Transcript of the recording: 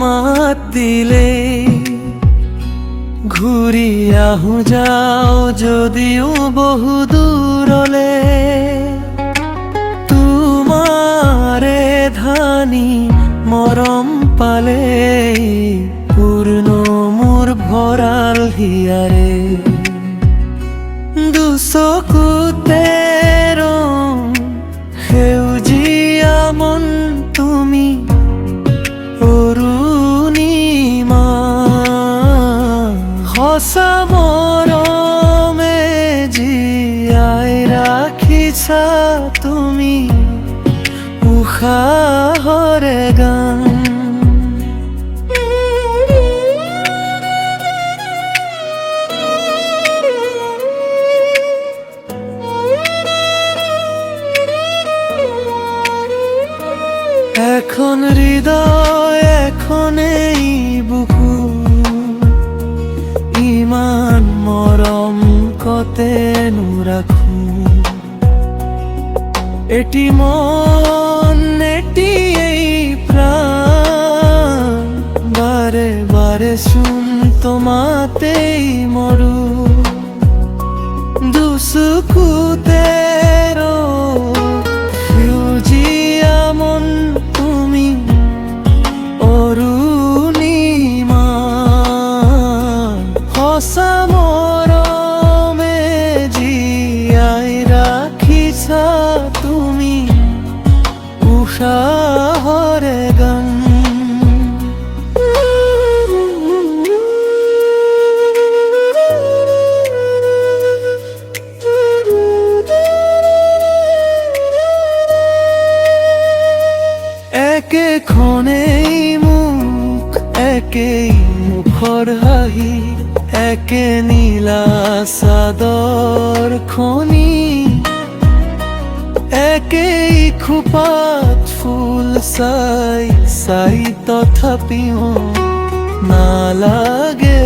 মাত দিলে ঘূৰি আহো যাও যদিও বহু দূৰলে তোমাৰে ধানি মৰম পালে পূৰ্ণ মোৰ ভৰাল হিয়াৰে দুচকুতে ৰং সেউজীয়া মন তুমি অৰুণিমা সঁচা মৰমে জীয়াই ৰাখিছা তুমি উশাহৰে গান এখন হৃদয় এখনেই বুকু ইমান মৰম কতেনো ৰাখো এটি মন এটি এই প্রাণ বারে বারে শুন তোমাতেই মরু দুচকুতে সেউজীয়া মন তুমি অৰুণিমা সঁচা মৰমে জীয়াই ৰাখিছা তুমি উশাহৰে গান একেখনেই মুখ একেই মুখৰ হাঁহি একে নীলা চাদৰ খনি একেই খোপাত ফুল চাই তথাপিও নালাগে